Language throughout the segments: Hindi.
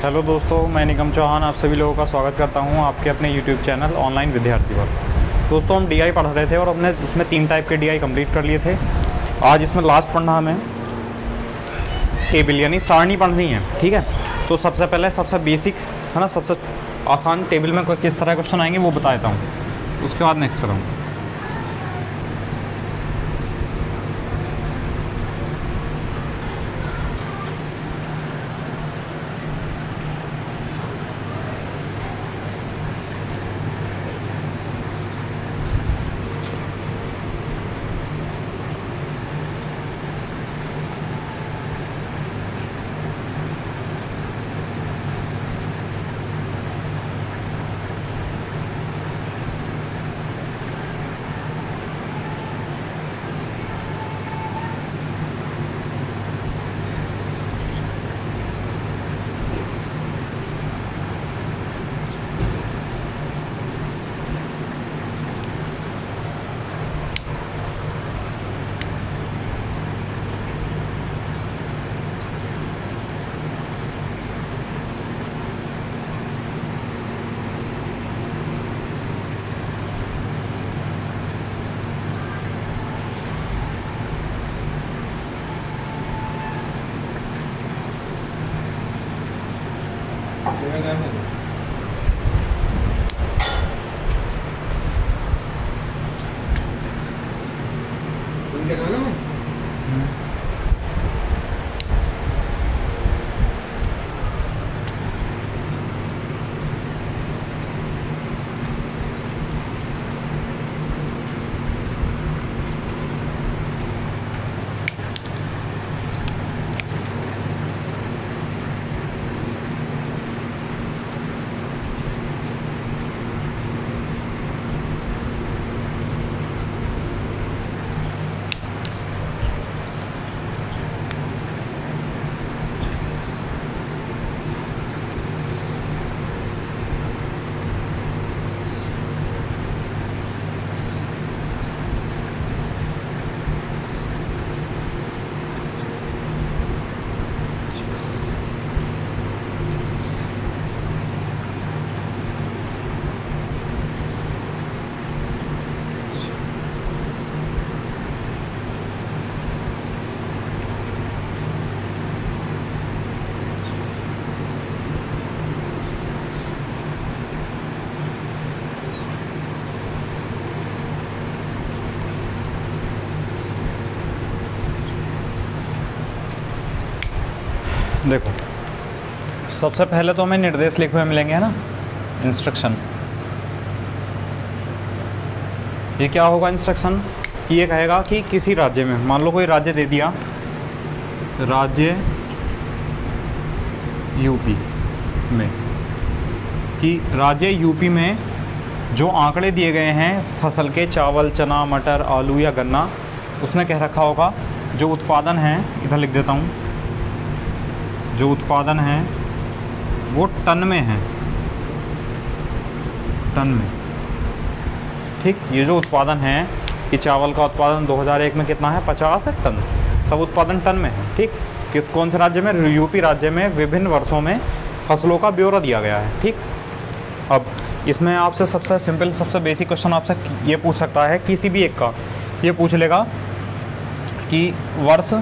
हेलो दोस्तों, मैं निगम चौहान आप सभी लोगों का स्वागत करता हूं आपके अपने यूट्यूब चैनल ऑनलाइन विद्यार्थी पर। दोस्तों, हम डीआई पढ़ रहे थे और हमने उसमें 3 टाइप के डीआई कंप्लीट कर लिए थे। आज इसमें लास्ट पढ़ना हमें टेबल यानी सारणी पढ़नी है। ठीक है, तो सबसे पहले सबसे बेसिक है ना, सबसे आसान टेबल में किस तरह क्वेश्चन आएंगे वो बता देता हूँ, उसके बाद नेक्स्ट करूँगा। देखो, सबसे पहले तो हमें निर्देश लिखे हुए मिलेंगे, है ना, इंस्ट्रक्शन। ये क्या होगा इंस्ट्रक्शन कि ये कहेगा कि किसी राज्य में, मान लो कोई राज्य दे दिया, राज्य यूपी में, कि राज्य यूपी में जो आंकड़े दिए गए हैं फसल के, चावल, चना, मटर, आलू या गन्ना, उसने कह रखा होगा जो उत्पादन है, इधर लिख देता हूँ, जो उत्पादन है वो टन में है, टन में। ठीक, ये जो उत्पादन है कि चावल का उत्पादन 2001 में कितना है, 50 टन, सब उत्पादन टन में है। ठीक, किस कौन से राज्य में, यूपी राज्य में विभिन्न वर्षों में फसलों का ब्यौरा दिया गया है। ठीक, अब इसमें आपसे सबसे सिंपल, सबसे बेसिक क्वेश्चन आपसे ये पूछ सकता है, किसी भी एक का ये पूछ लेगा कि वर्ष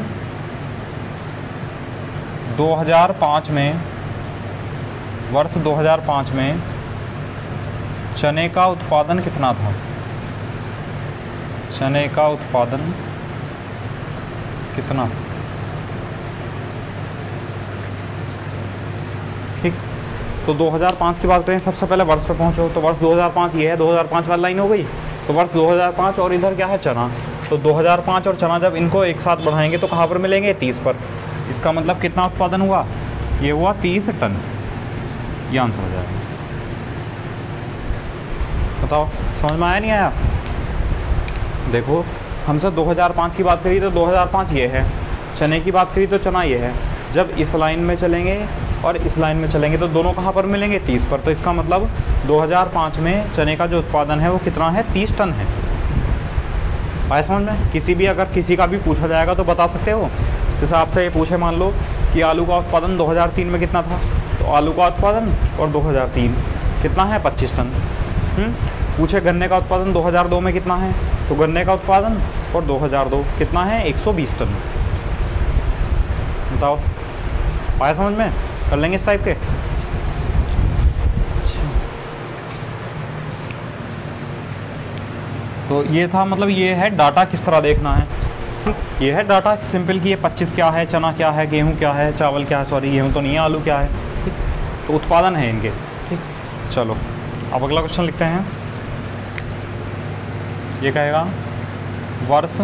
2005 में, वर्ष 2005 में चने का उत्पादन कितना था, चने का उत्पादन कितना। ठीक, तो 2005 की बात करें, सबसे पहले वर्ष पे पहुंचो, तो वर्ष 2005 ये है, 2005 वाली लाइन हो गई, तो वर्ष 2005 और इधर क्या है, चना, तो 2005 और चना जब इनको एक साथ बढ़ाएंगे तो कहाँ पर मिलेंगे, 30 पर। इसका मतलब कितना उत्पादन हुआ, ये हुआ 30 टन, ये आंसर हो जाएगा। बताओ समझ में आया नहीं आया। देखो, हमसे 2005 की बात करी तो 2005 ये है, चने की बात करी तो चना ये है। जब इस लाइन में चलेंगे और इस लाइन में चलेंगे तो दोनों कहाँ पर मिलेंगे, 30 पर। तो इसका मतलब 2005 में चने का जो उत्पादन है वो कितना है, 30 टन है। आया समझ में। किसी भी, अगर किसी का भी पूछा जाएगा तो बता सकते हो। जैसे आपसे ये पूछे, मान लो कि आलू का उत्पादन 2003 में कितना था, तो आलू का उत्पादन और 2003 कितना है 25 टन। पूछे गन्ने का उत्पादन 2002 में कितना है, तो गन्ने का उत्पादन और 2002 कितना है 120 टन। बताओ आया समझ में, कर लेंगे इस टाइप के। तो ये था, मतलब ये है डाटा किस तरह देखना है। ठीक, ये है डाटा सिंपल कि ये 25 क्या है, चना क्या है, गेहूं क्या है, चावल क्या है, सॉरी गेहूं तो नहीं है, आलू क्या है। ठीक, तो उत्पादन है इनके। ठीक, चलो अब अगला क्वेश्चन लिखते हैं। ये कहेगा वर्ष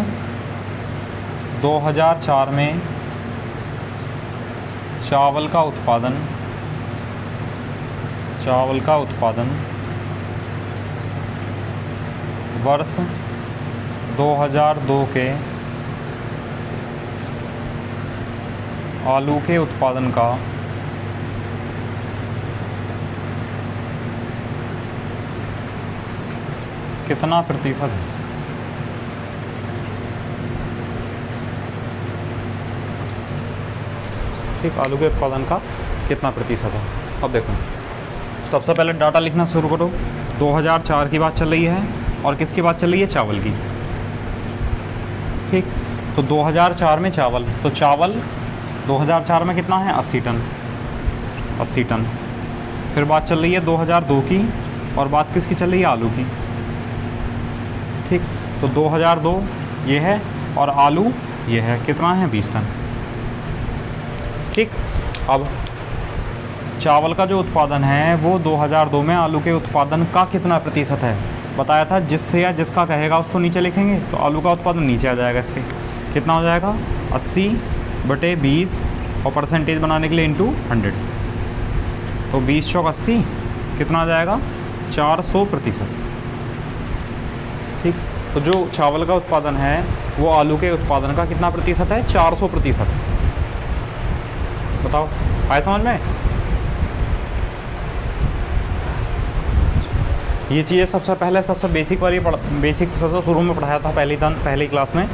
2004 में चावल का उत्पादन वर्ष 2002 के आलू के उत्पादन का कितना प्रतिशत है। ठीक, आलू के उत्पादन का कितना प्रतिशत है। अब देखो सबसे पहले डाटा लिखना शुरू करो। 2004 की बात चल रही है और किसकी बात चल रही है, चावल की। ठीक, तो 2004 में चावल, तो चावल 2004 में कितना है 80 टन, 80 टन। फिर बात चल रही है 2002 की और बात किसकी चल रही है, आलू की। ठीक, तो 2002 ये है और आलू ये है, कितना है 20 टन। ठीक, अब चावल का जो उत्पादन है वो 2002 में आलू के उत्पादन का कितना प्रतिशत है बताया था। जिससे या जिसका कहेगा उसको नीचे लिखेंगे, तो आलू का उत्पादन नीचे आ जाएगा इसके। कितना हो जाएगा 80/20 और परसेंटेज बनाने के लिए इंटू 100, तो 20 चौक 80 कितना आ जाएगा 400%। ठीक, तो जो चावल का उत्पादन है वो आलू के उत्पादन का कितना प्रतिशत है, 400%। बताओ आए समझ में। ये चीज़ें सबसे पहले सबसे बेसिक वाली बेसिक सबसे शुरू में पढ़ाया था पहली क्लास में।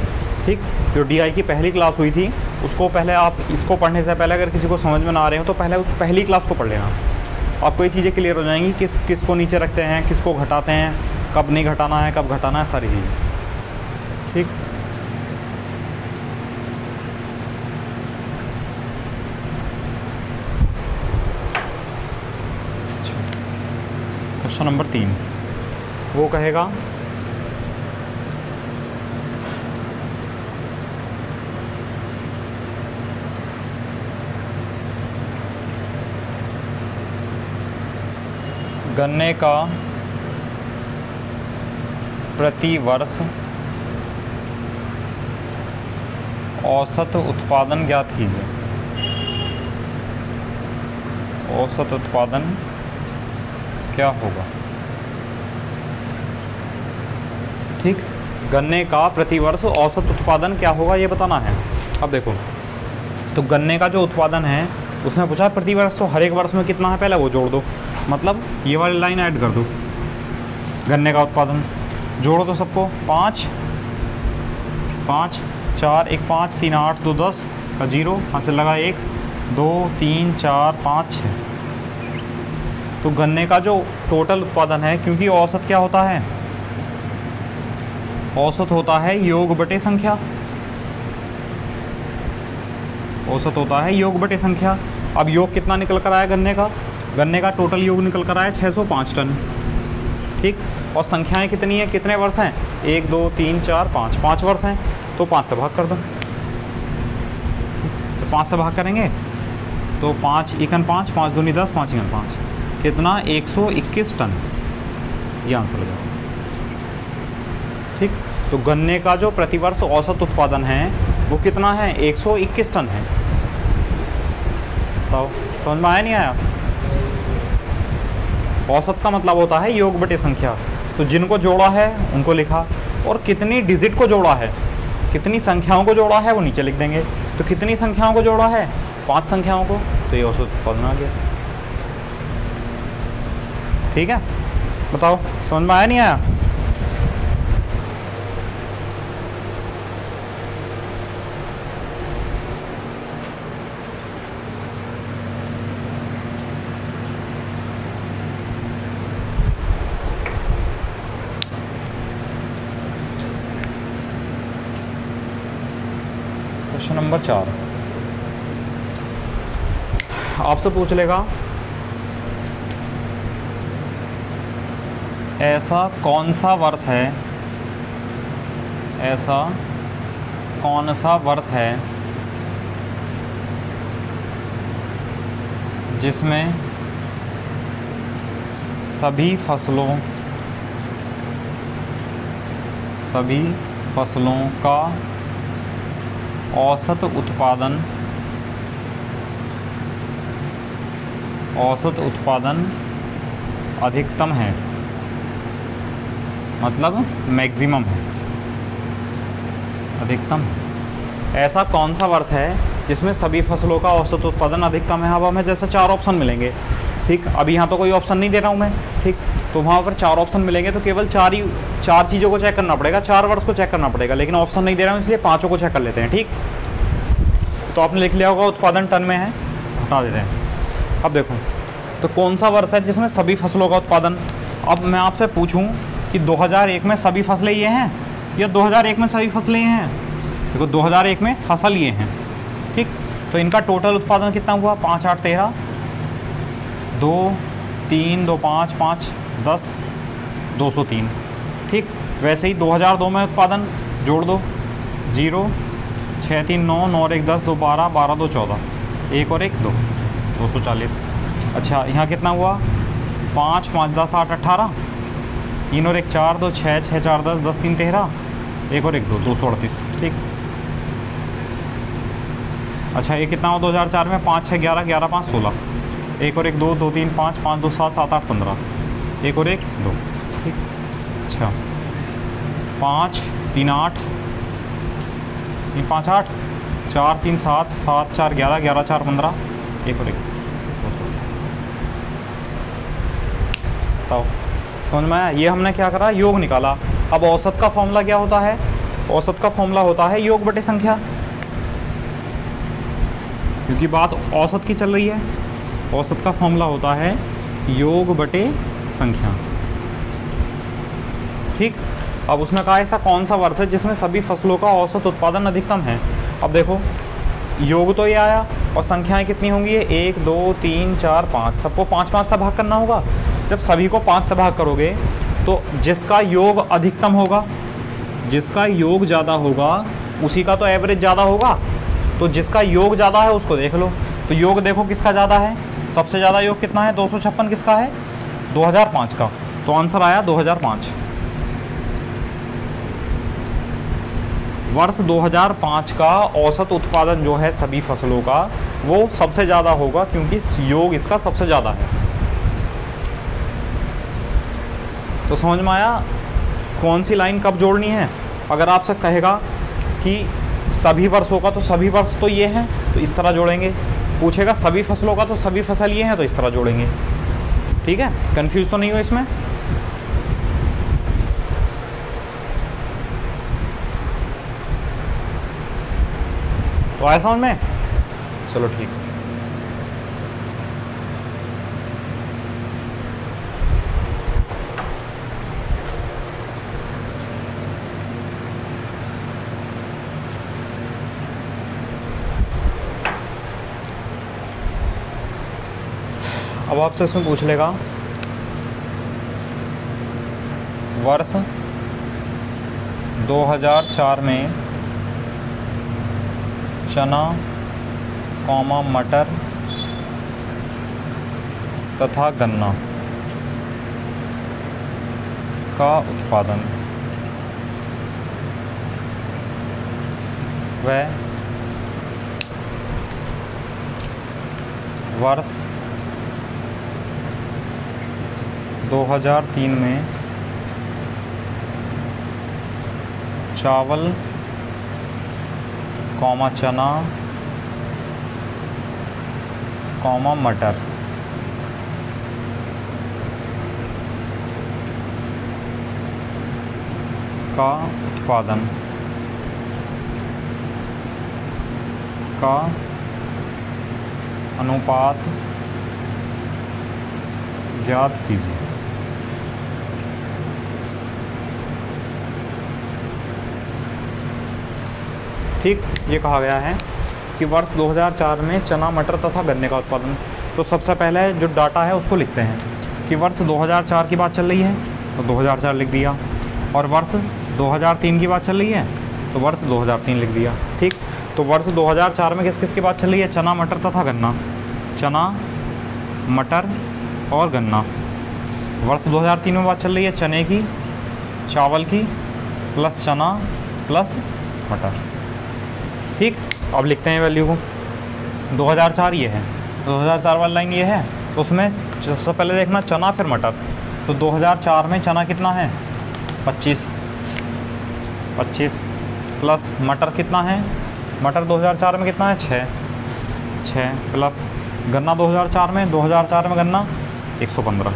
ठीक, जो डीआई की पहली क्लास हुई थी उसको पहले आप इसको पढ़ने से पहले अगर किसी को समझ में ना आ रहे हो तो पहले उस पहली क्लास को पढ़ लेना। आपको ये चीज़ें क्लियर हो जाएंगी, किसको नीचे रखते हैं, किसको घटाते हैं, कब नहीं घटाना है, कब घटाना है, सारी चीज़ें। ठीक, क्वेश्चन नंबर 3 वो कहेगा गन्ने का प्रति वर्ष औसत उत्पादन ज्ञात कीजिए। औसत उत्पादन क्या होगा। ठीक, गन्ने का प्रतिवर्ष औसत उत्पादन क्या होगा ये बताना है। अब देखो तो गन्ने का जो उत्पादन है उसने पूछा प्रतिवर्ष, तो हर एक वर्ष में कितना है पहले वो जोड़ दो, मतलब ये वाली लाइन ऐड कर दो। गन्ने का उत्पादन जोड़ो तो सबको 5 5 4 1 5 3 8 2 10 का 0 यहाँ से लगा 1 2 3 4 5 6। तो गन्ने का जो टोटल उत्पादन है, क्योंकि औसत क्या होता है, औसत होता है योग बटे संख्या। औसत होता है योग बटे संख्या। अब योग कितना निकल कर आया गन्ने का टोटल योग निकल कर आया 605 टन। ठीक, और संख्याएं कितनी है, कितने वर्ष हैं, 1 2 3 4 5, 5 वर्ष हैं, तो 5 से भाग कर दो। तो 5 से भाग करेंगे तो 5 एकन 5 5 दूनी 10 5 एकन 5 कितना 121 टन, ये आंसर लगा। ठीक, तो गन्ने का जो प्रतिवर्ष औसत उत्पादन है वो कितना है 121 टन है। तो समझ में आया नहीं आया। औसत का मतलब होता है योग बटे संख्या, तो जिनको जोड़ा है उनको लिखा, और कितनी डिजिट को जोड़ा है, कितनी संख्याओं को जोड़ा है वो नीचे लिख देंगे। तो कितनी संख्याओं को जोड़ा है 5 संख्याओं को, तो ये औसत उत्पादन आ गया। ठीक है, बताओ समझ में आया नहीं आया। क्वेश्चन नंबर 4 आपसे पूछ लेगा ऐसा कौन सा वर्ष है, ऐसा कौन सा वर्ष है जिसमें सभी फसलों का औसत उत्पादन अधिकतम है, मतलब मैक्सिमम है, अधिकतम। ऐसा कौन सा वर्ष है जिसमें सभी फसलों का औसत उत्पादन अधिकतम है। अब हमें जैसे 4 ऑप्शन मिलेंगे, ठीक। अभी यहाँ तो कोई ऑप्शन नहीं दे रहा हूँ मैं, ठीक। तो वहाँ पर 4 ऑप्शन मिलेंगे तो केवल 4 चीज़ों को चेक करना पड़ेगा, 4 वर्ष को चेक करना पड़ेगा, लेकिन ऑप्शन नहीं दे रहा हूँ इसलिए 5 को चेक कर लेते हैं, ठीक। तो आपने लिख लिया होगा उत्पादन टन में है, हटा देते हैं। अब देखो तो कौन सा वर्ष है जिसमें सभी फसलों का उत्पादन। अब मैं आपसे पूछूँ कि 2001 में सभी फसलें ये हैं या 2001 में सभी फसलें ये हैं। देखो 2001 में फसल ये हैं, ठीक। तो इनका टोटल उत्पादन कितना हुआ, 5 8 13, 2 3 2 5 5 10 203, ठीक। वैसे ही 2002 में उत्पादन जोड़ दो, 0 6 3 9 9 और 1 10 2 12 12 2 14, 1 और 1 2 240। अच्छा यहाँ कितना हुआ, 5 5 10 8 18, 3 और 1 4 2 6 6 4 10 10 3 13, 1 और 1 2 238, ठीक। अच्छा ये कितना हुआ 2004 में, 5 6 11 11 5 16, 1 और 1 2 2 3 5 5 2 7 7 8 15, 1 और 1 2, ठीक। अच्छा 5 3 8 3 5 8 4 3 7 7 4 11 11 4 15, 1 और 1 बताओ समझ में आया। ये हमने क्या करा, योग निकाला। अब औसत का फॉर्मूला क्या होता है, औसत का फॉर्मूला होता है योग बटे संख्या, क्योंकि बात औसत की चल रही है। औसत का फॉर्मूला होता है योग बटे संख्या, ठीक। अब उसने कहा ऐसा कौन सा वर्ष है जिसमें सभी फसलों का औसत उत्पादन अधिकतम है। अब देखो योग तो ये आया और संख्याएं कितनी होंगी, 1 2 3 4 5, सबको 5 5 से भाग करना होगा। जब सभी को 5 से भाग करोगे तो जिसका योग अधिकतम होगा, जिसका योग ज़्यादा होगा उसी का तो एवरेज ज़्यादा होगा। तो जिसका योग ज़्यादा है उसको देख लो। तो योग देखो किसका ज़्यादा है, सबसे ज़्यादा योग कितना है, 256 किसका है, 2005 का। तो आंसर आया 2005। वर्ष 2005 का औसत उत्पादन जो है सभी फसलों का वो सबसे ज़्यादा होगा, क्योंकि योग इसका सबसे ज़्यादा है। तो समझ में आया कौन सी लाइन कब जोड़नी है। अगर आपसे कहेगा कि सभी वर्षों का तो सभी वर्ष तो ये हैं, तो इस तरह जोड़ेंगे। पूछेगा सभी फसलों का तो सभी फसल ये हैं, तो इस तरह जोड़ेंगे, ठीक है। कंफ्यूज तो नहीं हो इसमें। तो आया समझ में, चलो ठीक। अब आपसे इसमें पूछ लेगा वर्ष 2004 में चना, मटर तथा गन्ना का उत्पादन व वर्ष 2003 में चावल, चना, मटर का उत्पादन का अनुपात ज्ञात कीजिए। ठीक, ये कहा गया है कि वर्ष 2004 में चना, मटर तथा गन्ने का उत्पादन। तो सबसे पहले जो डाटा है उसको लिखते हैं कि वर्ष 2004 की बात चल रही है तो 2004 लिख दिया, और वर्ष 2003 की बात चल रही है तो वर्ष 2003 लिख दिया। ठीक, तो वर्ष 2004 में किस किस की बात चल रही है? चना, मटर तथा गन्ना। चना, मटर और गन्ना। वर्ष 2003 में बात चल रही है चने की, चावल की, प्लस चना प्लस मटर। ठीक, अब लिखते हैं वैल्यू को। 2004 ये है, 2004 वाली लाइन ये है, तो उसमें सबसे पहले देखना चना फिर मटर। तो 2004 में चना कितना है? 25 प्लस मटर कितना है? मटर 2004 में कितना है? 6 प्लस गन्ना 2004 में गन्ना 115।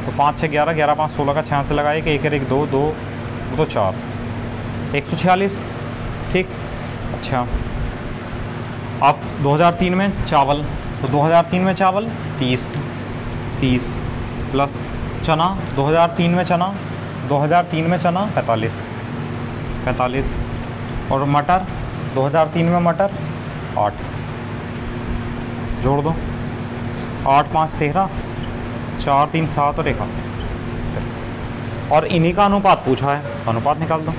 तो 5 6 11, 11 5 16 का 6 से लगाए कि 1 1 2 2 तो 4, 146। ठीक, अच्छा अब 2003 में चावल, तो 2003 में चावल 30 प्लस चना 2003 में चना 45 और मटर 2003 में मटर 8, जोड़ दो 8 5 13, 4 3 7 और 1 8। और इन्हीं का अनुपात पूछा है, तो अनुपात निकाल दो।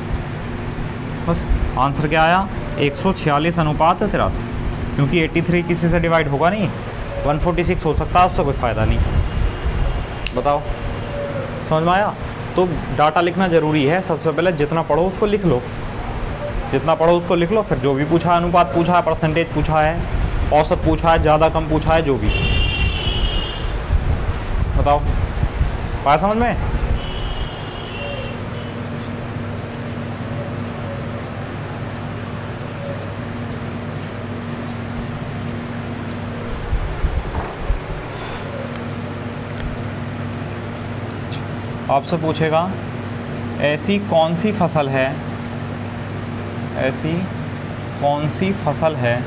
बस आंसर क्या आया? 146 अनुपात 83, क्योंकि 83 किसी से डिवाइड होगा नहीं, 146 हो सकता है, उससे कोई फ़ायदा नहीं। बताओ, समझ में आया? तो डाटा लिखना ज़रूरी है। सबसे पहले जितना पढ़ो उसको लिख लो, फिर जो भी पूछा है, अनुपात पूछा है, परसेंटेज पूछा है, औसत पूछा है, ज़्यादा कम पूछा है, जो भी। बताओ, आया समझ में? आपसे पूछेगा ऐसी कौन सी फसल है ऐसी कौन सी फसल है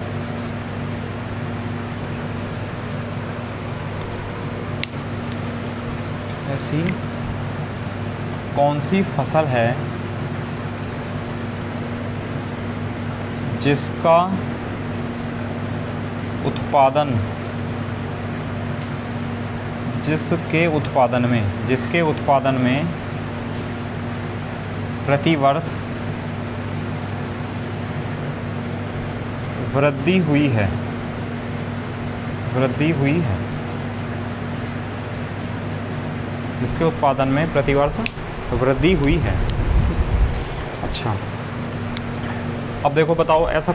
जिसका उत्पादन में प्रतिवर्ष वृद्धि हुई है। जिसके उत्पादन में प्रतिवर्ष वृद्धि हुई है। अच्छा, अब देखो, बताओ ऐसी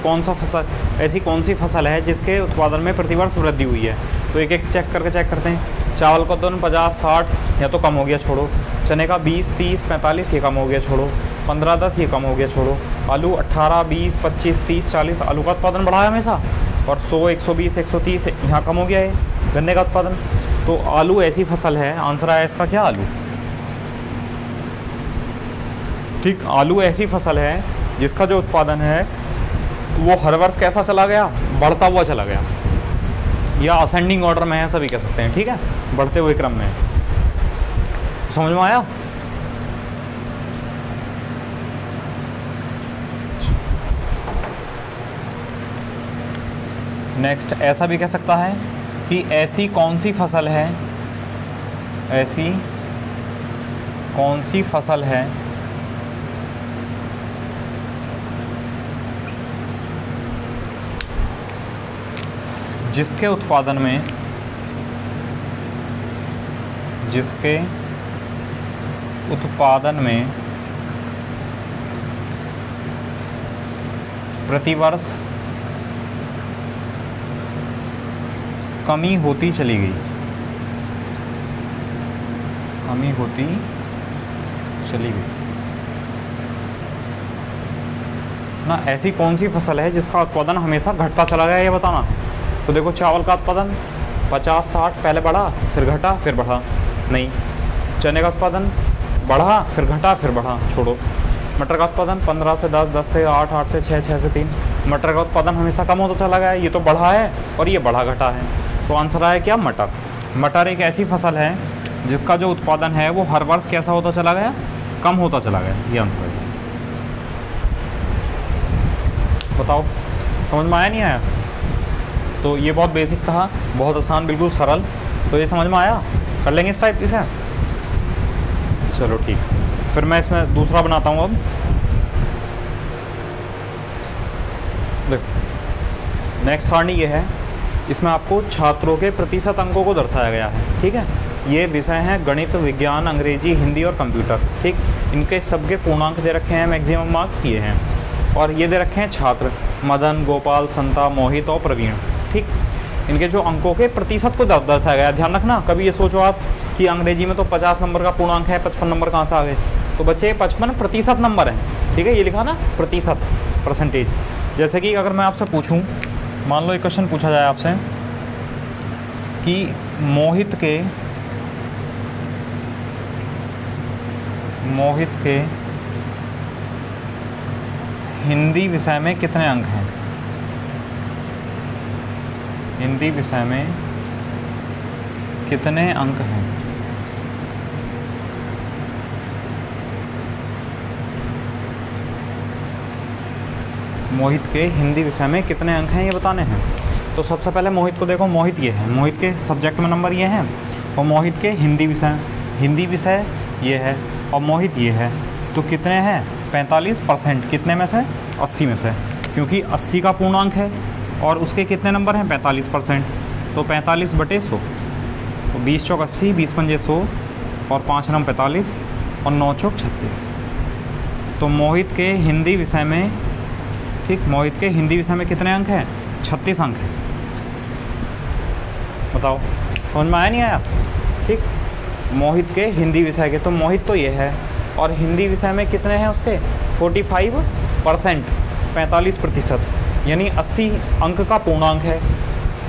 कौन सी फसल है जिसके उत्पादन में प्रतिवर्ष वृद्धि हुई है। तो एक एक चेक करते हैं। चावल का उत्पादन 50 60 या तो कम हो गया, छोड़ो। चने का 20 30 45 ये कम हो गया, छोड़ो। 15 10 ये कम हो गया, छोड़ो। आलू 18 20 25 30 40, आलू का उत्पादन बढ़ा है हमेशा, और 100 120 130 यहाँ कम हो गया है गन्ने का उत्पादन। तो आलू ऐसी फसल है, आंसर आया इसका क्या? आलू। ठीक, आलू ऐसी फसल है जिसका जो उत्पादन है वो हर वर्ष कैसा चला गया? बढ़ता हुआ चला गया, या असेंडिंग ऑर्डर में है, सभी कह सकते हैं। ठीक है, बढ़ते हुए क्रम में। समझ में आया? नेक्स्ट, ऐसा भी कह सकता है कि ऐसी कौन सी फसल है जिसके उत्पादन में प्रतिवर्ष कमी होती चली गई ना। ऐसी कौन सी फसल है जिसका उत्पादन हमेशा घटता चला गया, ये बताना। तो देखो, चावल का उत्पादन 50 60 पहले बढ़ा फिर घटा फिर बढ़ा, नहीं। चने का उत्पादन बढ़ा फिर घटा फिर बढ़ा, छोड़ो। मटर का उत्पादन 15 से 10 10 से 8 8 से 6 6 से 3, मटर का उत्पादन हमेशा कम होता चला गया। ये तो बढ़ा है और ये बढ़ा घटा है, तो आंसर आया क्या? मटर। मटर एक ऐसी फसल है जिसका जो उत्पादन है वो हर वर्ष कैसा होता चला गया? कम होता चला गया, ये आंसर है। बताओ समझ में आया नहीं आया? तो ये बहुत बेसिक था, बहुत आसान, बिल्कुल सरल। तो ये समझ में आया? कर लेंगे इस टाइप इसे? चलो ठीक, फिर मैं इसमें दूसरा बनाता हूँ। अब देखो नेक्स्ट सारणी ये है, इसमें आपको छात्रों के प्रतिशत अंकों को दर्शाया गया है। ठीक है, ये विषय हैं गणित, विज्ञान, अंग्रेजी, हिंदी और कंप्यूटर। ठीक, इनके सबके पूर्णांक दे रखे हैं, मैक्सिमम मार्क्स ये हैं। और ये दे रखे हैं छात्र मदन, गोपाल, संता, मोहित और प्रवीण। ठीक, इनके जो अंकों के प्रतिशत को दर्शाया गया। ध्यान रखना, कभी ये सोचो आप कि अंग्रेजी में तो 50 नंबर का पूर्णांक है, 55 नंबर कहाँ से आ गए? तो बच्चे 55 प्रतिशत नंबर हैं। ठीक है, ये लिखा ना प्रतिशत, परसेंटेज। जैसे कि अगर मैं आपसे पूछूं, मान लो एक क्वेश्चन पूछा जाए आपसे कि मोहित के हिंदी विषय में कितने अंक हैं? हिंदी विषय में कितने अंक हैं? मोहित के हिंदी विषय में कितने अंक हैं ये बताने हैं। तो सबसे पहले मोहित को देखो, मोहित ये है, मोहित के सब्जेक्ट में नंबर ये हैं, और मोहित के हिंदी विषय ये है, और मोहित ये है। तो कितने हैं? 45%। कितने में से? 80 में से, क्योंकि 80 का पूर्णांक है और उसके कितने नंबर हैं? 45%। तो 45/100, तो 20 चौक 80, 20 पंजे 100, और 5 नम 45, और 9 चौक 36। तो मोहित के हिंदी विषय में, ठीक, मोहित के हिंदी विषय में कितने अंक हैं? 36 अंक हैं। बताओ समझ में आया नहीं आया? ठीक, मोहित के हिंदी विषय के, तो मोहित तो ये है, और हिंदी विषय में कितने हैं उसके? 45%, 45%, यानी 80 अंक का पूर्णांक है।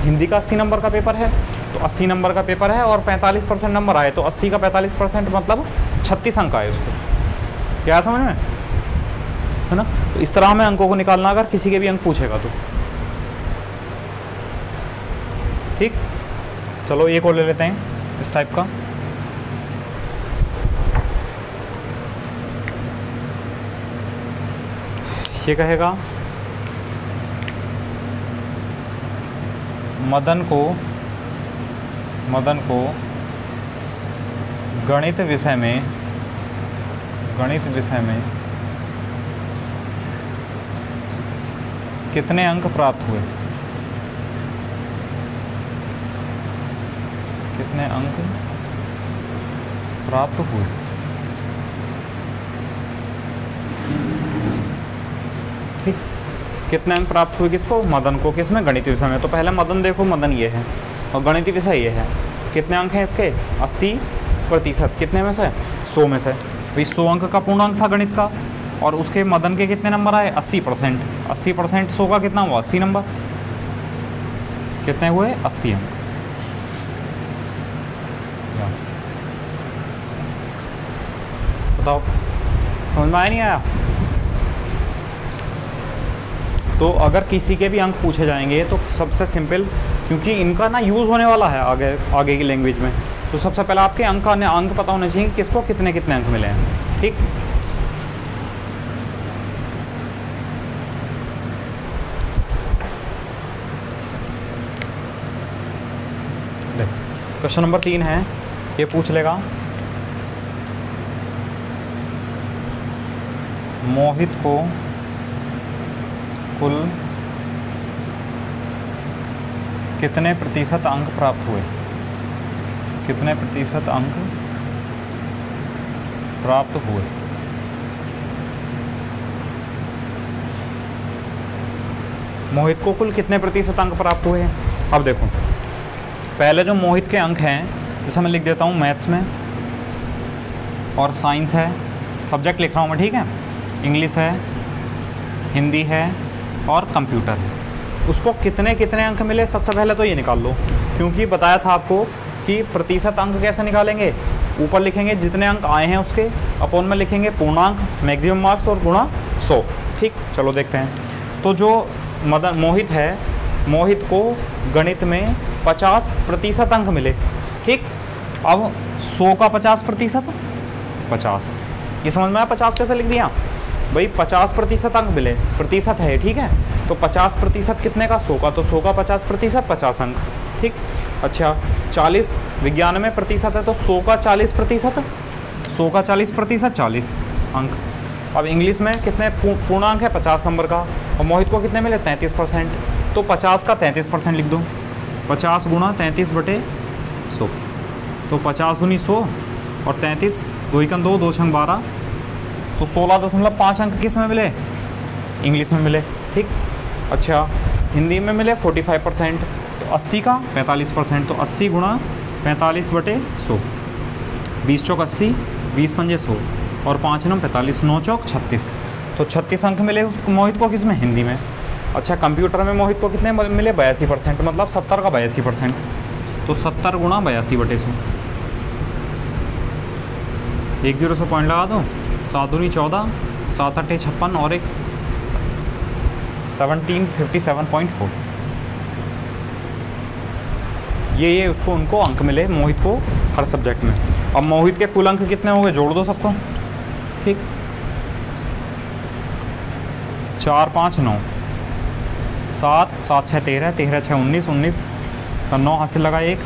हिंदी का 80 नंबर का पेपर है, तो 80 नंबर का पेपर है और 45% नंबर आए, तो 80 का 45% मतलब 36 अंक आए उसको। क्या समझ में है ना? तो इस तरह हमें अंकों को निकालना, अगर किसी के भी अंक पूछेगा तो। ठीक, चलो एक और ले लेते हैं इस टाइप का। ये कहेगा मदन को गणित विषय में कितने अंक प्राप्त हुए? कितने अंक प्राप्त हुए? ठीक, कितने अंक प्राप्त हुए किसको? मदन को। किसमें? गणित विषय में। तो पहले मदन देखो, मदन ये है और गणित विषय ये है। कितने अंक हैं इसके? 80%। कितने में से? 100 में से। भाई 100 अंक का पूर्णांक था गणित का, और उसके मदन के कितने नंबर आए? 80%। 80% 100 का कितना हुआ? 80 नंबर। कितने हुए? 80 अंक। बताओ समझ में आया नहीं आया? तो अगर किसी के भी अंक पूछे जाएंगे तो सबसे सिंपल, क्योंकि इनका ना यूज़ होने वाला है आगे की लैंग्वेज में, तो सबसे पहले आपके अंक पता होने चाहिए कि किसको कितने कितने अंक मिले हैं। ठीक, क्वेश्चन नंबर 3 है, ये पूछ लेगा मोहित को कुल कितने प्रतिशत अंक प्राप्त हुए? कितने प्रतिशत अंक प्राप्त हुए? मोहित को कुल कितने प्रतिशत अंक प्राप्त हुए हैं? अब देखो, पहले जो मोहित के अंक हैं, जैसे मैं लिख देता हूँ मैथ्स में और साइंस है, सब्जेक्ट लिख रहा हूँ मैं, ठीक है, इंग्लिश है, हिंदी है और कंप्यूटर है। उसको कितने कितने अंक मिले सबसे पहले तो ये निकाल लो, क्योंकि बताया था आपको कि प्रतिशत अंक कैसे निकालेंगे? ऊपर लिखेंगे जितने अंक आए हैं उसके, अपॉन में लिखेंगे पूर्णांक, मैक्सिमम मार्क्स और गुणा 100। ठीक, चलो देखते हैं। तो जो मोहित है, मोहित को गणित में 50% अंक मिले। ठीक, अब 100 का 50%, 50। ये समझ में आया? 50 कैसे लिख दिया? भाई 50% अंक मिले, प्रतिशत है, ठीक है। तो 50% कितने का, 100 का, तो 100 का 50%, 50 अंक, ठीक। अच्छा 40 विज्ञान में प्रतिशत है, तो 100 का 40%, 100 का 40%, 40 अंक। अब इंग्लिश में कितने पूर्णांक है, 50 नंबर का, और मोहित को कितने मिले, 33%, तो 50 का 33% लिख दो, 50 गुणा 33 बटे 100, तो 50 दूनी 100 और 33, 2 एकम 2, 2 छंग 12, तो 16.5 अंक किस में मिले, इंग्लिश में मिले, ठीक। अच्छा हिंदी में मिले 45%, तो 80 का 45%, तो 80 गुणा 45 बटे 100, 20 चौक 80, 20 पंजे 100 और 5 9 45, 9 चौक 36, तो 36 अंक मिले उस मोहित को किस में, हिंदी में। अच्छा कंप्यूटर में मोहित को कितने मिले, 82%, मतलब 70 का 82%, तो 70 गुणा 82 बटे 100, 1 0 से पॉइंट लगा दो, 7 दूनी 14, 7 8 56 और एक 1757.4, ये उसको उनको अंक मिले मोहित को हर सब्जेक्ट में। अब मोहित के कुल अंक कितने हो गए, जोड़ दो सबको, ठीक। 4 5 9, 7 7 6 13, 13 6 19, 19 का 9 हासिल लगा, 1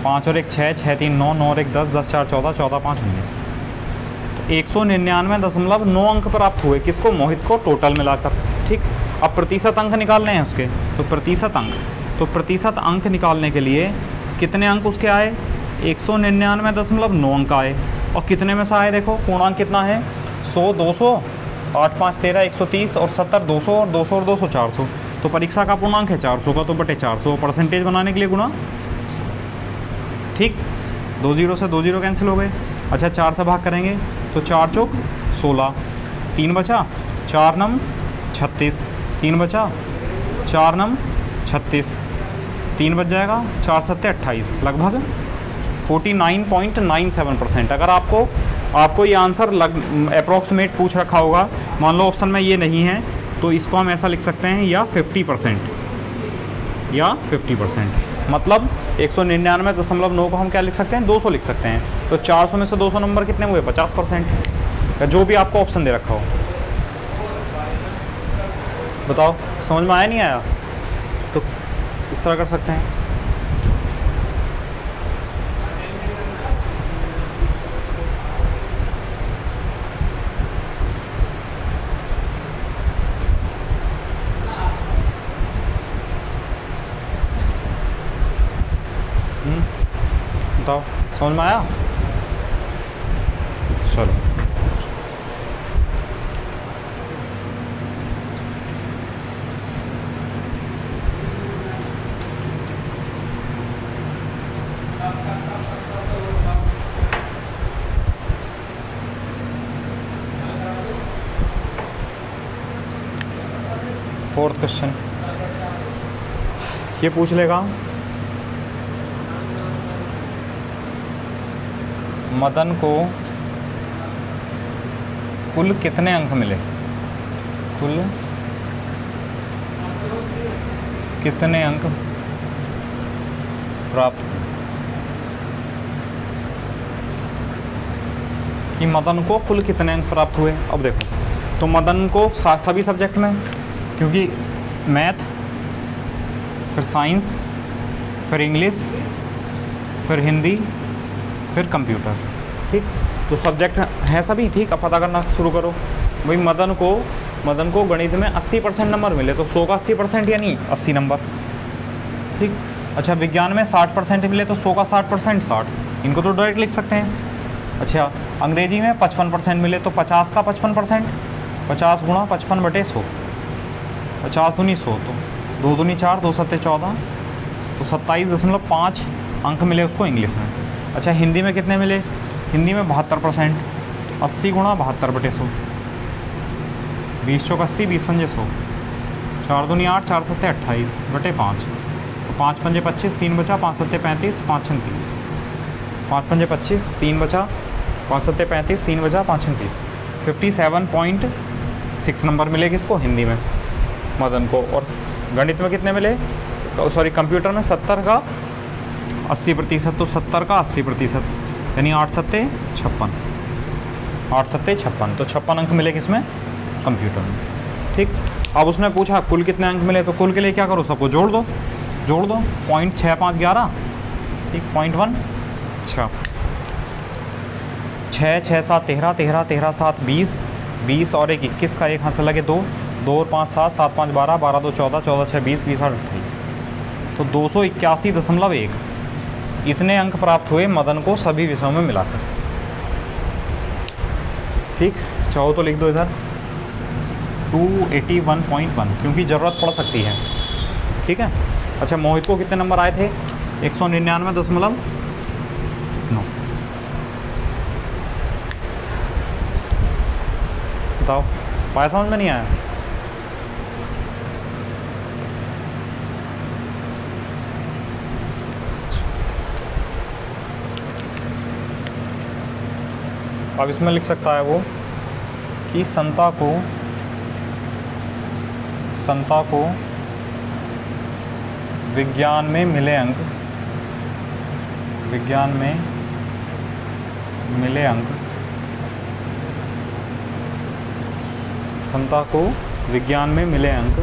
5 और 1 6, 6 3 9, 9 और 1 10, 10 4 14, 14 5 19, तो 199.9 अंक प्राप्त हुए, किसको, मोहित को, टोटल मिलाकर, ठीक। अब प्रतिशत अंक निकालने हैं उसके, तो प्रतिशत अंक निकालने के लिए कितने अंक उसके आए, 199.9 अंक आए, और कितने में से आए, देखो पूर्णांक कितना है, 100 200, 8 5 13, 130 और 70 200 और 200 और 200 400, तो परीक्षा का पूर्णांक है 400 का, तो बटे 400, परसेंटेज बनाने के लिए गुणा 100, ठीक। 2 0 से 2 0 कैंसिल हो गए। अच्छा 4 से भाग करेंगे, तो 4 चौक 16, 3 बचा, 4 नम 36, 3 बचा, 4 नम 36, 3 बच जाएगा, 4 7 28, लगभग 49.97%। अगर आपको ये आंसर अप्रॉक्सीमेट पूछ रखा होगा, मान लो ऑप्शन में ये नहीं है, तो इसको हम ऐसा लिख सकते हैं, या 50%, या 50%, मतलब 199.9 को हम क्या लिख सकते हैं, 200 लिख सकते हैं। तो 400 में से 200 नंबर कितने हुए, 50%, या जो भी आपको ऑप्शन दे रखा हो। बताओ समझ में आया नहीं आया, तो इस तरह कर सकते हैं। बताओ समझ में आया, चलो। फोर्थ क्वेश्चन ये पूछ लेगा, मदन को कुल कितने अंक मिले, कुल कितने अंक प्राप्त, कि मदन को कुल कितने अंक प्राप्त हुए। अब देखो, तो मदन को सभी सब्जेक्ट में, क्योंकि मैथ, फिर साइंस, फिर इंग्लिश, फिर हिंदी, फिर कंप्यूटर, ठीक। तो सब्जेक्ट हैं सभी, ठीक। अब पता करना शुरू करो। भाई मदन को गणित में 80% नंबर मिले, तो 100 का 80% यानी 80 नंबर, ठीक। अच्छा विज्ञान में 60% मिले, तो 100 का 60%, 60, इनको तो डायरेक्ट लिख सकते हैं। अच्छा अंग्रेजी में 55% मिले, तो 50 का 55%, 50 गुणा 55 बटे 100, 50 दूनी 100, तो 2 दूनी 4, 2 7 14, तो 27.5 अंक मिले उसको इंग्लिश में। अच्छा हिंदी में कितने मिले, हिंदी में 72%, 80 गुणा 72 बटे 100, 20 चौक 80, 20 पंजे 100, 4 दूनी 8, 4 7 28 बटे 5, तो 5 पंजे 25, 3 बचा, 5 7 35, 5 6 30, 5 पंजे 25, 3 बचा, 5 7 35, 3 बचा, 5 6 30, 57.6 नंबर मिले किसको, हिंदी में, मदन को। और गणित में कितने मिले, सॉरी कंप्यूटर में 70 का 80%, तो 70 का 80% यानी 8 7 56, 8 7 56, तो 56 अंक मिले किसमें, कंप्यूटर में। ठीक, अब उसने पूछा कुल कितने अंक मिले, तो कुल के लिए क्या करो, सबको जोड़ दो 0.6511, ठीक, 0.1, अच्छा 6 6 7 13 13 13 7 20 20 और 1 21 का, एक हाथ से लगे 2 2 और 5 7 7 5 12 12 2 14 14 6 20 20 8 28, तो 281.1 इतने अंक प्राप्त हुए मदन को सभी विषयों में मिलाकर। ठीक, चाहो तो लिख दो इधर 281.1, क्योंकि ज़रूरत पड़ सकती है। ठीक है, अच्छा मोहित को कितने नंबर आए थे, 199.9। बताओ, पाया समझ में नहीं आया? अब इसमें लिख सकता है वो कि संता को विज्ञान में मिले अंक, संता को विज्ञान में मिले अंक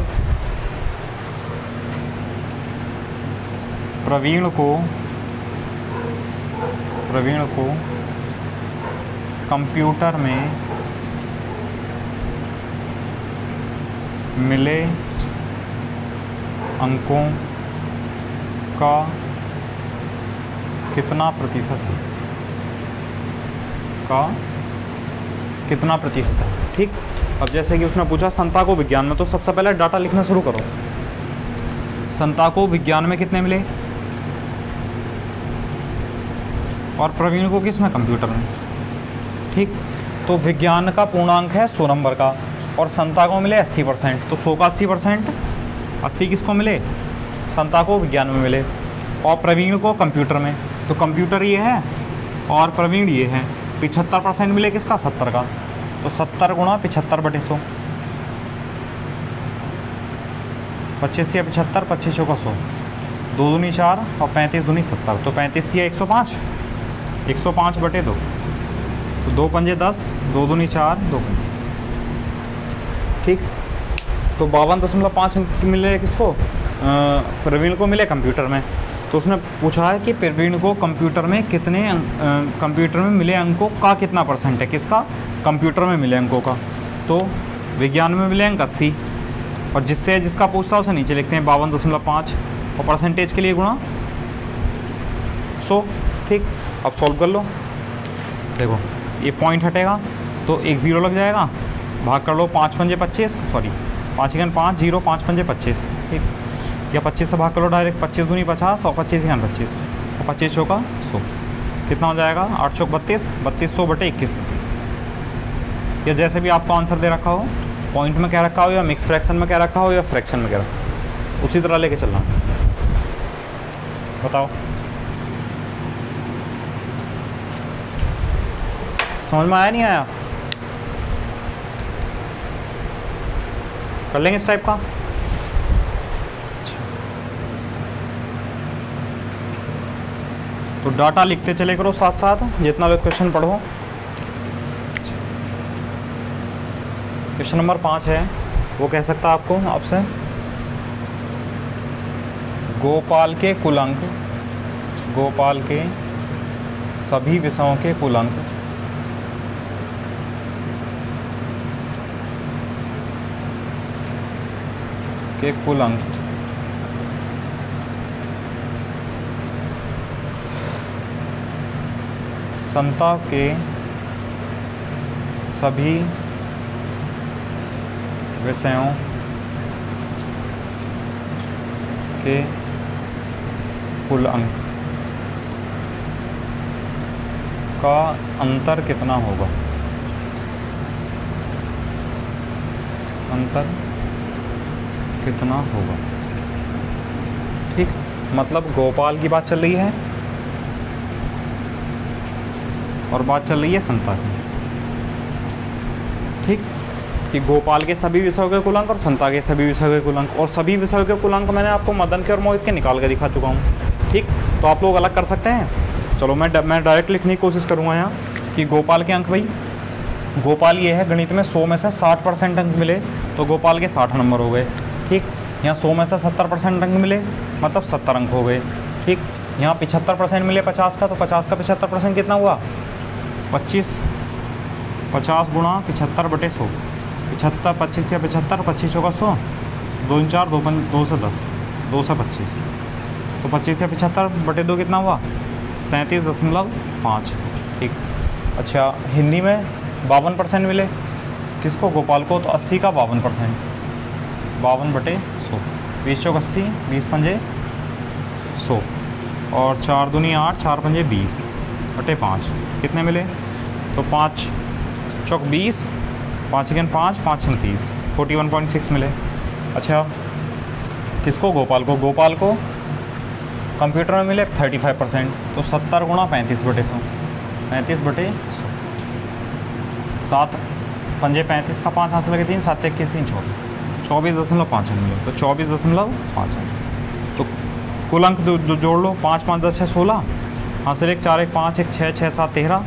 प्रवीण को कंप्यूटर में मिले अंकों का कितना प्रतिशत है, ठीक। अब जैसे कि उसने पूछा संता को विज्ञान में, तो सबसे पहले डाटा लिखना शुरू करो। संता को विज्ञान में कितने मिले और प्रवीण को किस में, कंप्यूटर में, ठीक। तो विज्ञान का पूर्णांक है 100 नंबर का और संता को मिले 80%, तो 100 का 80%, 80 किसको मिले, संता को विज्ञान में मिले, और प्रवीण को कंप्यूटर में, तो कंप्यूटर ये है और प्रवीण ये है। 75% मिले किसका, 70 का, तो 70 गुणा 75/100, 25 या 75, 25 का 100, 2 दूनी 4 और 35 दूनी 70, तो 35 थी 105, 105/2, तो 2 पंजे 10, 2 दूनी 4, 2 पंजे, ठीक। तो 52.5 मिले किसको, प्रवीण को मिले कंप्यूटर में। तो उसने पूछा है कि प्रवीण को कंप्यूटर में कितने कंप्यूटर में मिले अंकों का कितना परसेंट है, किसका, कंप्यूटर में मिले अंकों का। तो विज्ञान में मिले अंक 80, और जिसका पूछता है उसे नीचे लिखते हैं 52.5 और परसेंटेज के लिए गुणा 100, ठीक। अब सॉल्व कर लो, देखो ये पॉइंट हटेगा तो एक 0 लग जाएगा, भाग कर लो 5 पंजे 25, सॉरी 5 1 5 0, 5 पंजे 25, ठीक। या 25 से भाग कर लो डायरेक्ट, 25 दूनी 50 और 25 1 25 और 25 100 का 100, कितना हो जाएगा, 8 100 32, 3200/21 या जैसे भी आपको आंसर दे रखा हो, पॉइंट में क्या रखा हो या मिक्स फ्रैक्शन में क्या रखा हो या फ्रैक्शन में क्या रखा हो, उसी तरह लेके चलना। बताओ, समझ में आया नहीं आया? कर लेंगे इस टाइप का। तो डाटा लिखते चले करो साथ साथ जितना लोग क्वेश्चन पढ़ो। क्वेश्चन नंबर 5 है, वो कह सकता है आपको आपसे, गोपाल के कुल अंक, गोपाल के सभी विषयों के कुल अंक संता के सभी विषयों के कुल अंक का अंतर कितना होगा, अंतर कितना होगा, ठीक। मतलब गोपाल की बात चल रही है और बात चल रही है संता की, ठीक। कि गोपाल के सभी विषयों के कुल अंक और संता के सभी विषयों के कुल अंक, और सभी विषयों के कुल अंक मैंने आपको मदन के और मोहित के निकाल के दिखा चुका हूँ, ठीक। तो आप लोग अलग कर सकते हैं। चलो मैं डायरेक्ट लिखने की कोशिश करूँगा यहाँ कि गोपाल के अंक भाई गोपाल ये है, गणित में 100 में से 60% अंक मिले तो गोपाल के 60 नंबर हो गए। ठीक, यहाँ 100 में से 70% अंक मिले मतलब 70 अंक हो गए। ठीक, यहाँ 75% मिले 50 का, तो 50 का 75% कितना हुआ 25, 50 गुणा 75/100, 75 25 या 75, 25 होगा 100, 2 4 2 2 से 10, 2 से 25, तो 25 या 75/2 कितना हुआ 37.5। ठीक, अच्छा हिंदी में 52% मिले किसको, गोपाल को, तो 80 का 52%, 52/100, 20 चौक 80, 20 पंजे 100, और 4 दूनी 8, 4 पंजे 20/5 कितने मिले, तो 5 चौक 20, 5 अगेन 5, 5 छंग 30, 41.6 मिले। अच्छा किसको, गोपाल को, गोपाल को कंप्यूटर में मिले 35%, तो 70 गुणा 35/100, 35/100, 7 पंजे 35 का 5 हाथ से लगे 3, 7 21 3 24, 24.5 मिले, तो 24.5 अंक। तो कुल अंक जोड़ लो, 5 5 10 6 16, हाँ से 1 4 1 5 1 6 6 7 13,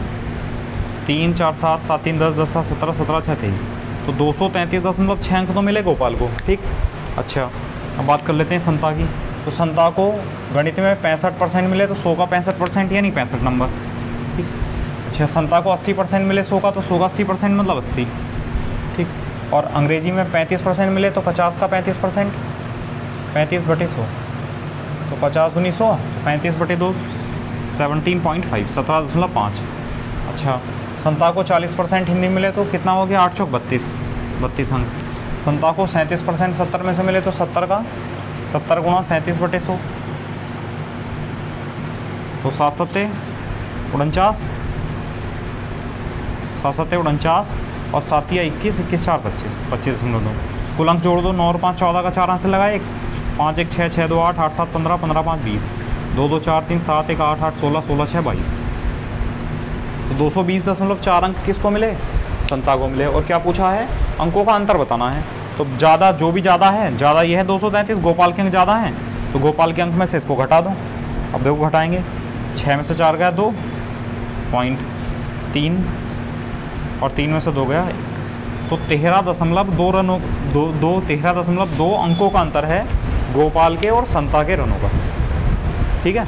3 4 7 7 3 10 10 7 17 17 6 23, तो 233.6 अंक तो मिले गोपाल को। ठीक, अच्छा अब बात कर लेते हैं संता की। तो संता को गणित में 65% मिले तो 100 का 65% यानी 65 नंबर। ठीक, अच्छा संता को 80% मिले 100 का, तो 100 का 80% मतलब 80। ठीक, और अंग्रेजी में 35% मिले तो 50 का 35%, 35/100, तो 50 दूनी 100, 35/2 17.5, 17.5। अच्छा संता को 40% हिंदी मिले तो कितना हो गया 8 चौक 32, 32 अंक। संता को 37% 70 में से मिले तो 70 का 70 गुणा 37/100, तो 7 7 49, 7 7 49, और 7 या 21, 21 4 25, 25.2। कुल अंक जोड़ दो, 9 और 5 14 का 4 हाथ से लगाए, 5 1 6 6 2 8 8 7 15 15 5 20, 2 2 4 3 7 1 8 8 16 16 6 22, तो 220.4 अंक किसको मिले, संता को मिले। और क्या पूछा है, अंकों का अंतर बताना है। तो ज़्यादा जो भी ज़्यादा है, ज़्यादा ये है 233, गोपाल के अंक ज़्यादा हैं तो गोपाल के अंक में से इसको घटा दो। अब देखो घटाएंगे, 6 में से 4 गया 2.3, और 3 में से 2 गया 1, तो 13.2 रनों 13.2 अंकों का अंतर है गोपाल के और संता के रनों का। ठीक है,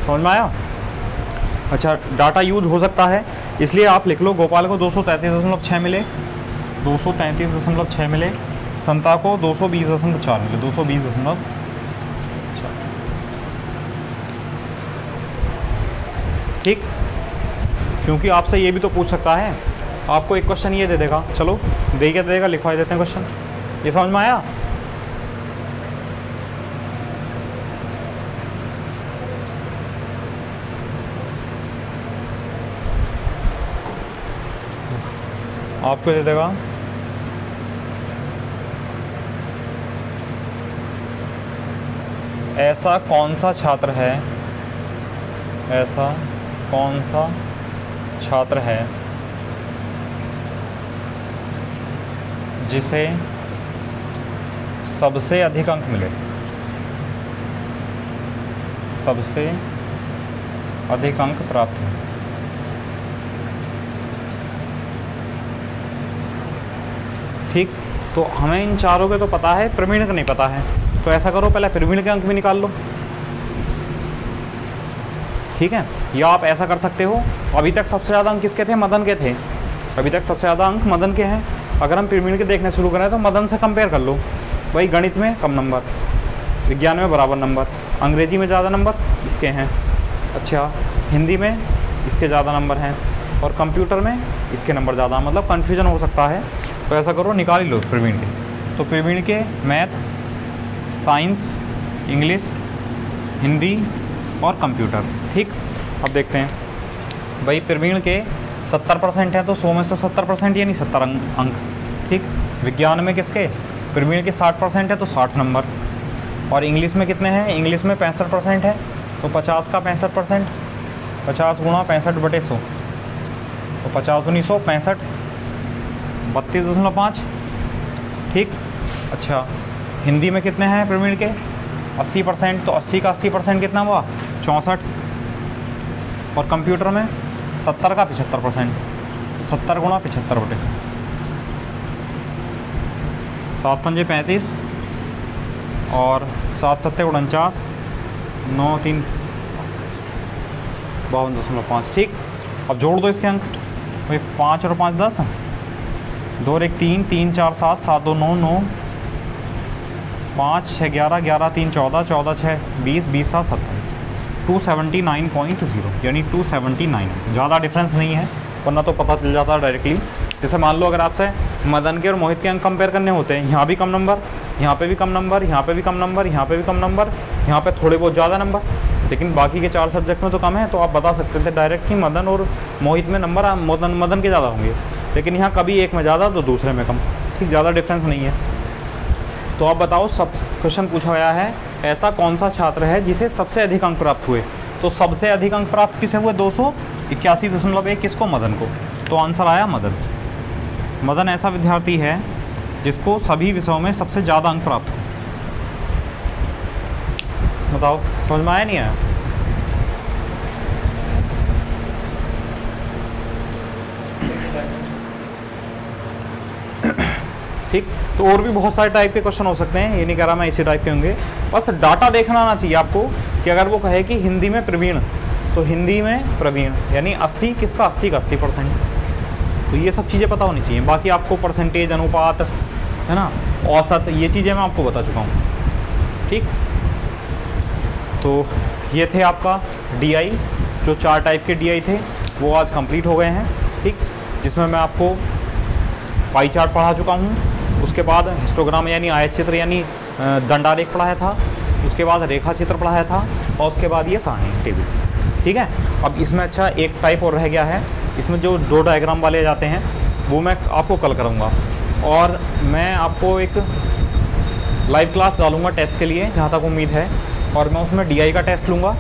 समझ में आया। अच्छा डाटा यूज हो सकता है, इसलिए आप लिख लो गोपाल को 233.6 मिले, 233.6 मिले, संता को 220.4 मिले, 220.4। ठीक, क्योंकि आपसे ये भी तो पूछ सकता है, आपको एक क्वेश्चन ये दे देगा, चलो दे के दे देगा, लिखवा देते हैं क्वेश्चन। ये समझ में आया। आपको दे देगा ऐसा कौन सा छात्र है, ऐसा कौन सा छात्र है जिसे सबसे अधिक अंक मिले, सबसे अधिक अंक प्राप्त हुए। ठीक, तो हमें इन चारों के तो पता है, प्रवीण का नहीं पता है, तो ऐसा करो पहले प्रवीण के अंक भी निकाल लो। ठीक है, या आप ऐसा कर सकते हो, अभी तक सबसे ज़्यादा अंक किसके थे, मदन के थे, अभी तक सबसे ज़्यादा अंक मदन के हैं। अगर हम प्रवीण के देखने शुरू करें तो मदन से कंपेयर कर लो, भाई गणित में कम नंबर, विज्ञान में बराबर नंबर, अंग्रेजी में ज़्यादा नंबर इसके हैं, अच्छा हिंदी में इसके ज़्यादा नंबर हैं, और कंप्यूटर में इसके नंबर ज़्यादा, मतलब कन्फ्यूजन हो सकता है। तो ऐसा करो निकाल ही लो प्रवीण के। तो प्रवीण के मैथ, साइंस, इंग्लिश, हिंदी और कंप्यूटर। ठीक, अब देखते हैं भाई प्रवीण के 70% है तो 100 में से 70% यानी 70 अंक। ठीक, विज्ञान में किसके, प्रवीण के 60% है तो 60 नंबर, और इंग्लिश में कितने हैं, इंग्लिश में 65% है तो 50 का 65%, 50 गुणा 65/100, तो 50 दूनी 100, 65, 32.5। ठीक, अच्छा हिंदी में कितने हैं प्रवीण के 80%, तो 80 का 80% कितना हुआ 64, और कंप्यूटर में 70 का 75%, 70 गुणा 75/100, 7 पंजे 35 और 7 सत्ते 49, 9 3 52.5। ठीक, अब जोड़ दो इसके अंक भाई, 5 और 5 10, 2 और 1 3, 3 4 7, 7 2 9 9, 5 6 11, 11 3 14, 14 6 20, 20 7 27, 279.0 यानी 279। ज़्यादा डिफरेंस नहीं है, वरना तो पता चल जाता है डायरेक्टली। जैसे मान लो अगर आपसे मदन के और मोहित के अंक कंपेयर करने होते हैं, यहाँ भी कम नंबर, यहाँ पे भी कम नंबर, यहाँ पे भी कम नंबर, यहाँ पे भी कम नंबर, यहाँ पे थोड़े बहुत ज़्यादा नंबर, लेकिन बाकी के 4 सब्जेक्ट में तो कम है, तो आप बता सकते थे डायरेक्ट कि मदन और मोहित में नंबर मदन के ज़्यादा होंगे, लेकिन यहाँ कभी एक में ज़्यादा तो दूसरे में कम। ठीक, ज़्यादा डिफरेंस नहीं है। तो आप बताओ, सब क्वेश्चन पूछा गया है ऐसा कौन सा छात्र है जिसे सबसे अधिक अंक प्राप्त हुए। तो सबसे अधिक अंक प्राप्त किसे हुए, 281.1 किसको, मदन को। तो आंसर आया मदन। मदन ऐसा विद्यार्थी है जिसको सभी विषयों में सबसे ज़्यादा अंक प्राप्त हुए। बताओ समझ में आया नहीं आया? ठीक, तो और भी बहुत सारे टाइप के क्वेश्चन हो सकते हैं, ये नहीं कह रहा मैं इसी टाइप के होंगे, बस डाटा देखना आना चाहिए आपको कि अगर वो कहे कि हिंदी में प्रवीण, तो हिंदी में प्रवीण यानी 80 किसका, 80 का 80%। तो ये सब चीज़ें पता होनी चाहिए। बाकी आपको परसेंटेज, अनुपात, है ना, औसत, ये चीज़ें मैं आपको बता चुका हूँ। ठीक, तो ये थे आपका DI, जो 4 टाइप के DI थे वो आज कंप्लीट हो गए हैं। ठीक, जिसमें मैं आपको पाई चार्ट पढ़ा चुका हूँ, उसके बाद हिस्टोग्राम यानी आयत चित्र यानी दंडालेख पढ़ाया था, उसके बाद रेखा चित्र पढ़ाया था, और उसके बाद ये सारणी टेबल। ठीक है, अब इसमें अच्छा एक टाइप और रह गया है, इसमें जो 2 डायग्राम वाले जाते हैं वो मैं आपको कल कराऊंगा, और मैं आपको एक लाइव क्लास डालूंगा टेस्ट के लिए जहाँ तक उम्मीद है, और मैं उसमें DI का टेस्ट लूँगा,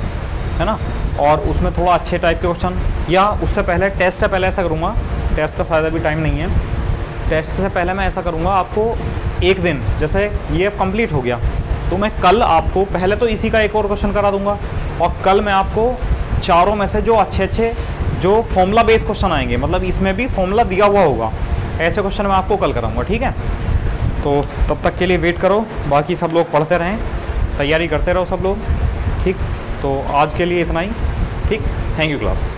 है ना, और उसमें थोड़ा अच्छे टाइप के क्वेश्चन, या उससे पहले टेस्ट से पहले ऐसा करूँगा, टेस्ट का शायद अभी टाइम नहीं है, टेस्ट से पहले मैं ऐसा करूँगा आपको एक दिन, जैसे ये कंप्लीट हो गया तो मैं कल आपको पहले तो इसी का एक और क्वेश्चन करा दूंगा, और कल मैं आपको चारों में से जो अच्छे जो फॉर्मूला बेस्ड क्वेश्चन आएंगे, मतलब इसमें भी फॉर्मूला दिया हुआ होगा, ऐसे क्वेश्चन मैं आपको कल कराऊंगा। ठीक है, तो तब तक के लिए वेट करो, बाकी सब लोग पढ़ते रहें, तैयारी करते रहो सब लोग। ठीक, तो आज के लिए इतना ही। ठीक, थैंक यू क्लास।